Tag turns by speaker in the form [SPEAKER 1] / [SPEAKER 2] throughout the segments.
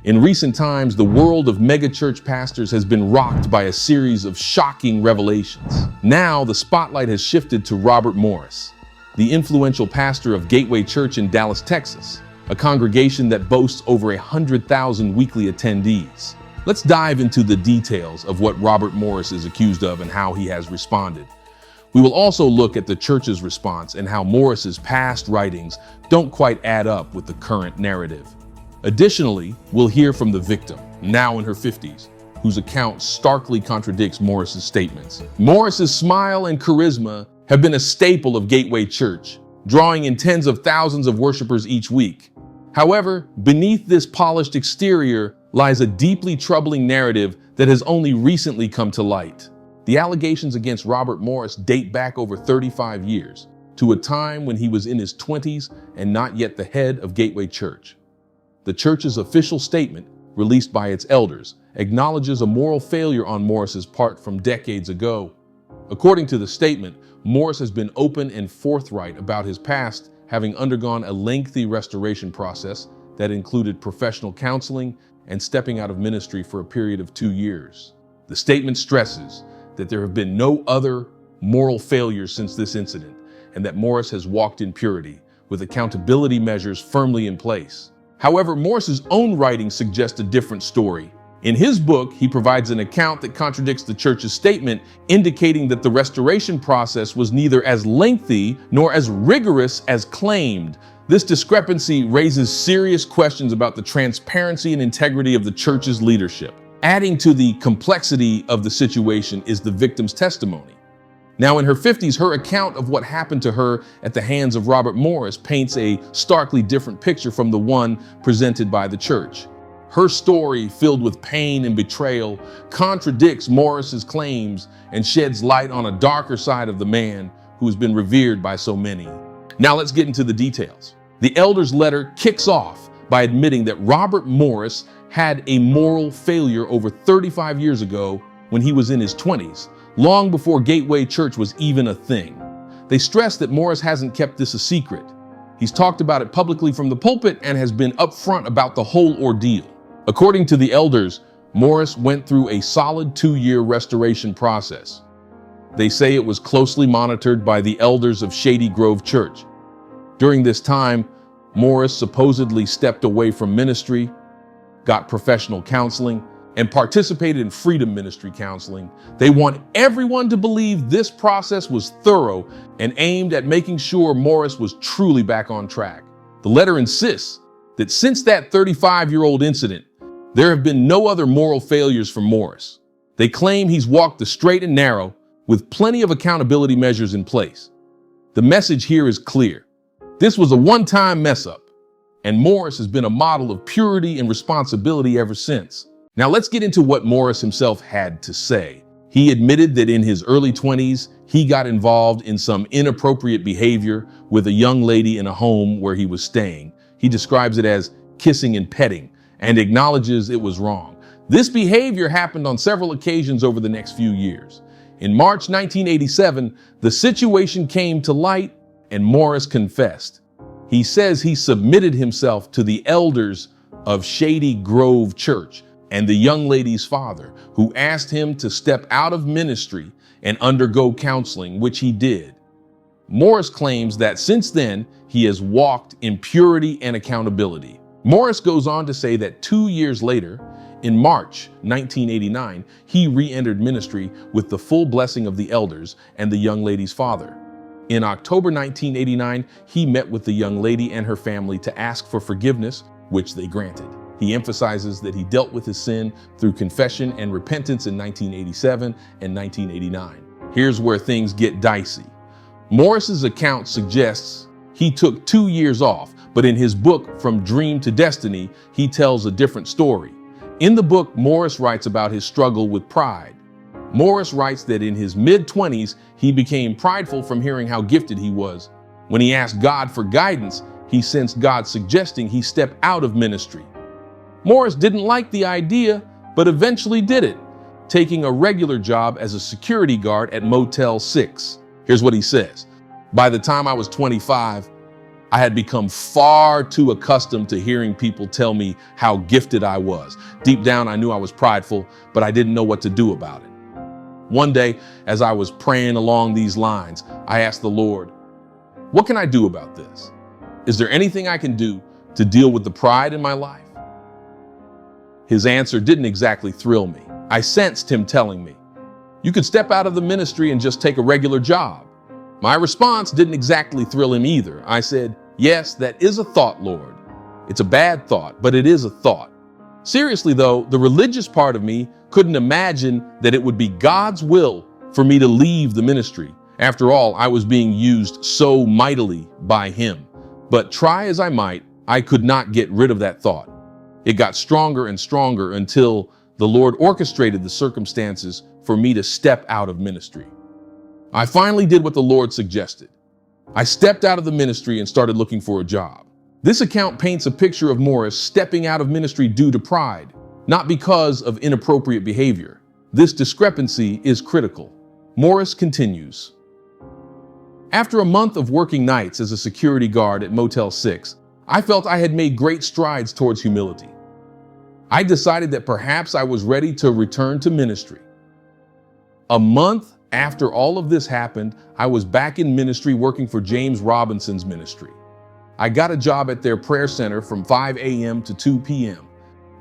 [SPEAKER 1] In recent times, the world of megachurch pastors has been rocked by a series of shocking revelations. Now, the spotlight has shifted to Robert Morris, the influential pastor of Gateway Church in Dallas, Texas, a congregation that boasts over 100,000 weekly attendees. Let's dive into the details of what Robert Morris is accused of and how he has responded. We will also look at the church's response and how Morris's past writings don't quite add up with the current narrative. Additionally, we'll hear from the victim, now in her 50s, whose account starkly contradicts Morris's statements. Morris's smile and charisma have been a staple of Gateway Church, drawing in tens of thousands of worshipers each week. However, beneath this polished exterior lies a deeply troubling narrative that has only recently come to light. The allegations against Robert Morris date back over 35 years, to a time when he was in his 20s and not yet the head of Gateway Church. The church's official statement, released by its elders, acknowledges a moral failure on Morris's part from decades ago. According to the statement, Morris has been open and forthright about his past, having undergone a lengthy restoration process that included professional counseling and stepping out of ministry for a period of 2 years. The statement stresses that there have been no other moral failures since this incident, and that Morris has walked in purity, with accountability measures firmly in place. However, Morris's own writings suggest a different story. In his book, he provides an account that contradicts the church's statement, indicating that the restoration process was neither as lengthy nor as rigorous as claimed. This discrepancy raises serious questions about the transparency and integrity of the church's leadership. Adding to the complexity of the situation is the victim's testimony. Now, in her 50s, her account of what happened to her at the hands of Robert Morris paints a starkly different picture from the one presented by the church. Her story, filled with pain and betrayal, contradicts Morris's claims and sheds light on a darker side of the man who has been revered by so many. Now let's get into the details. The elder's letter kicks off by admitting that Robert Morris had a moral failure over 35 years ago when he was in his 20s, long before Gateway Church was even a thing. They stress that Morris hasn't kept this a secret. He's talked about it publicly from the pulpit and has been upfront about the whole ordeal. According to the elders, Morris went through a solid 2-year restoration process. They say it was closely monitored by the elders of Shady Grove Church. During this time, Morris supposedly stepped away from ministry, got professional counseling, and participated in freedom ministry counseling. They want everyone to believe this process was thorough and aimed at making sure Morris was truly back on track. The letter insists that since that 35-year-old incident, there have been no other moral failures for Morris. They claim he's walked the straight and narrow with plenty of accountability measures in place. The message here is clear. This was a one-time mess up, and Morris has been a model of purity and responsibility ever since. Now let's get into what Morris himself had to say. He admitted that in his early 20s, he got involved in some inappropriate behavior with a young lady in a home where he was staying. He describes it as kissing and petting and acknowledges it was wrong. This behavior happened on several occasions over the next few years. In March 1987, the situation came to light and Morris confessed. He says he submitted himself to the elders of Shady Grove Church and the young lady's father, who asked him to step out of ministry and undergo counseling, which he did. Morris claims that since then, he has walked in purity and accountability. Morris goes on to say that 2 years later, in March 1989, he re-entered ministry with the full blessing of the elders and the young lady's father. In October 1989, he met with the young lady and her family to ask for forgiveness, which they granted. He emphasizes that he dealt with his sin through confession and repentance in 1987 and 1989. Here's where things get dicey. Morris's account suggests he took 2 years off, but in his book, From Dream to Destiny, he tells a different story. In the book, Morris writes about his struggle with pride. Morris writes that in his mid-20s, he became prideful from hearing how gifted he was. When he asked God for guidance, he sensed God suggesting he step out of ministry. Morris didn't like the idea, but eventually did it, taking a regular job as a security guard at Motel 6. Here's what he says. By the time I was 25, I had become far too accustomed to hearing people tell me how gifted I was. Deep down, I knew I was prideful, but I didn't know what to do about it. One day, as I was praying along these lines, I asked the Lord, what can I do about this? Is there anything I can do to deal with the pride in my life? His answer didn't exactly thrill me. I sensed him telling me, you could step out of the ministry and just take a regular job. My response didn't exactly thrill him either. I said, yes, that is a thought, Lord. It's a bad thought, but it is a thought. Seriously though, the religious part of me couldn't imagine that it would be God's will for me to leave the ministry. After all, I was being used so mightily by him. But try as I might, I could not get rid of that thought. It got stronger and stronger until the Lord orchestrated the circumstances for me to step out of ministry. I finally did what the Lord suggested. I stepped out of the ministry and started looking for a job. This account paints a picture of Morris stepping out of ministry due to pride, not because of inappropriate behavior. This discrepancy is critical. Morris continues. After a month of working nights as a security guard at Motel 6, I felt I had made great strides towards humility. I decided that perhaps I was ready to return to ministry. A month after all of this happened, I was back in ministry working for James Robinson's ministry. I got a job at their prayer center from 5 a.m. to 2 p.m.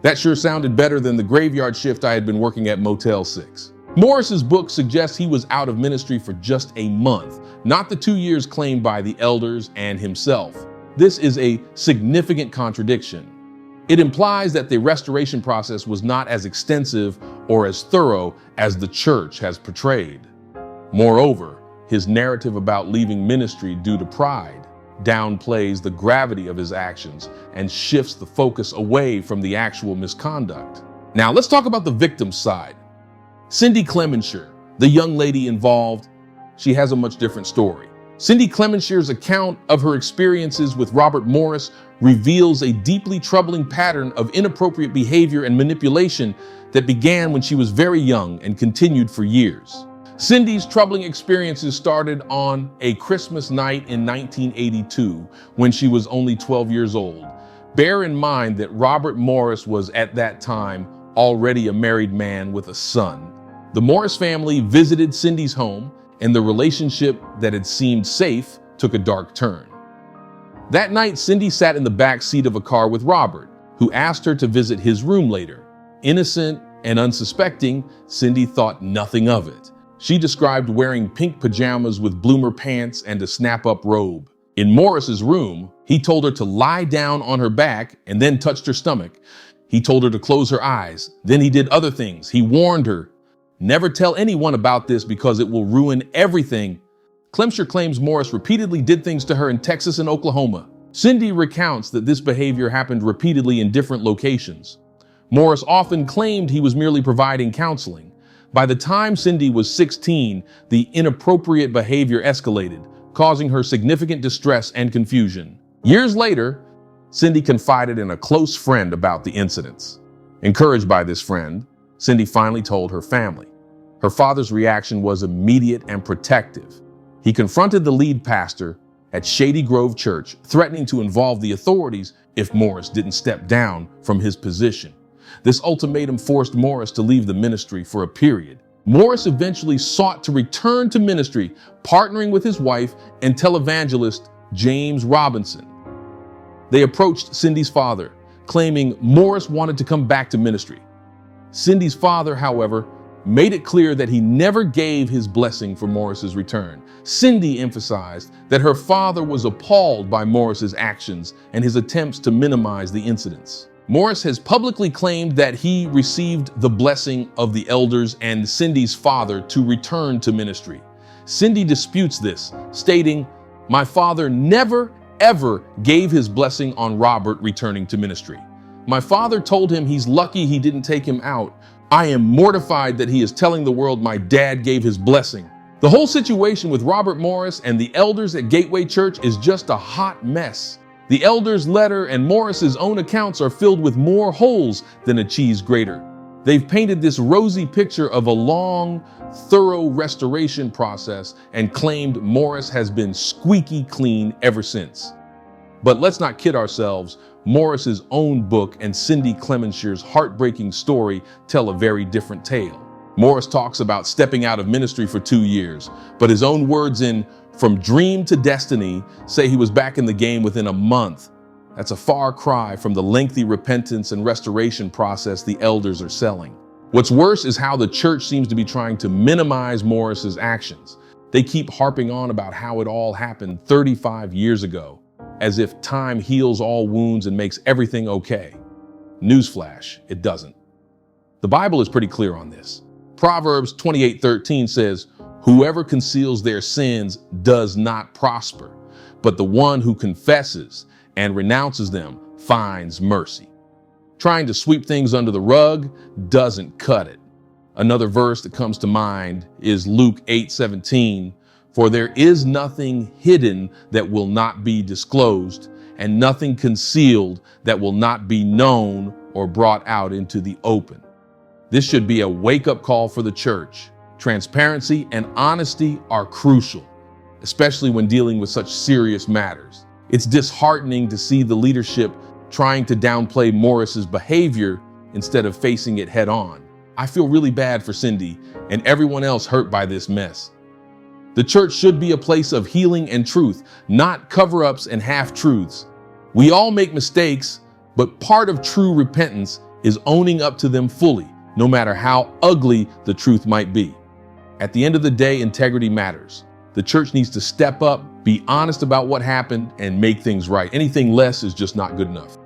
[SPEAKER 1] That sure sounded better than the graveyard shift I had been working at Motel 6. Morris's book suggests he was out of ministry for just a month, not the 2 years claimed by the elders and himself. This is a significant contradiction. It implies that the restoration process was not as extensive or as thorough as the church has portrayed. Moreover, his narrative about leaving ministry due to pride downplays the gravity of his actions and shifts the focus away from the actual misconduct. Now let's talk about the victim's side. Cindy Clemenshire, the young lady involved, she has a much different story. Cindy Clemenshire's account of her experiences with Robert Morris reveals a deeply troubling pattern of inappropriate behavior and manipulation that began when she was very young and continued for years. Cindy's troubling experiences started on a Christmas night in 1982 when she was only 12 years old. Bear in mind that Robert Morris was at that time already a married man with a son. The Morris family visited Cindy's home, and the relationship that had seemed safe took a dark turn. That night, Cindy sat in the back seat of a car with Robert, who asked her to visit his room later. Innocent and unsuspecting, Cindy thought nothing of it. She described wearing pink pajamas with bloomer pants and a snap-up robe. In Morris's room, he told her to lie down on her back and then touched her stomach. He told her to close her eyes. Then he did other things. He warned her, never tell anyone about this because it will ruin everything. Clemshire claims Morris repeatedly did things to her in Texas and Oklahoma. Cindy recounts that this behavior happened repeatedly in different locations. Morris often claimed he was merely providing counseling. By the time Cindy was 16, the inappropriate behavior escalated, causing her significant distress and confusion. Years later, Cindy confided in a close friend about the incidents. Encouraged by this friend, Cindy finally told her family. Her father's reaction was immediate and protective. He confronted the lead pastor at Shady Grove Church, threatening to involve the authorities if Morris didn't step down from his position. This ultimatum forced Morris to leave the ministry for a period. Morris eventually sought to return to ministry, partnering with his wife and televangelist James Robinson. They approached Cindy's father, claiming Morris wanted to come back to ministry. Cindy's father, however, made it clear that he never gave his blessing for Morris's return. Cindy emphasized that her father was appalled by Morris's actions and his attempts to minimize the incidents. Morris has publicly claimed that he received the blessing of the elders and Cindy's father to return to ministry. Cindy disputes this, stating, "My father never, ever gave his blessing on Robert returning to ministry. My father told him he's lucky he didn't take him out. I am mortified that he is telling the world my dad gave his blessing." The whole situation with Robert Morris and the elders at Gateway Church is just a hot mess. The elders' letter and Morris's own accounts are filled with more holes than a cheese grater. They've painted this rosy picture of a long, thorough restoration process and claimed Morris has been squeaky clean ever since. But let's not kid ourselves. Morris's own book and Cindy Clemenshire's heartbreaking story tell a very different tale. Morris talks about stepping out of ministry for 2 years, but his own words in From Dream to Destiny say he was back in the game within a month. That's a far cry from the lengthy repentance and restoration process the elders are selling. What's worse is how the church seems to be trying to minimize Morris's actions. They keep harping on about how it all happened 35 years ago, as if time heals all wounds and makes everything okay. Newsflash, it doesn't. The Bible is pretty clear on this. Proverbs 28:13 says, "Whoever conceals their sins does not prosper, but the one who confesses and renounces them finds mercy." Trying to sweep things under the rug doesn't cut it. Another verse that comes to mind is Luke 8:17, "For there is nothing hidden that will not be disclosed, and nothing concealed that will not be known or brought out into the open." This should be a wake-up call for the church. Transparency and honesty are crucial, especially when dealing with such serious matters. It's disheartening to see the leadership trying to downplay Morris's behavior instead of facing it head on. I feel really bad for Cindy and everyone else hurt by this mess. The church should be a place of healing and truth, not cover-ups and half-truths. We all make mistakes, but part of true repentance is owning up to them fully, no matter how ugly the truth might be. At the end of the day, integrity matters. The church needs to step up, be honest about what happened, and make things right. Anything less is just not good enough.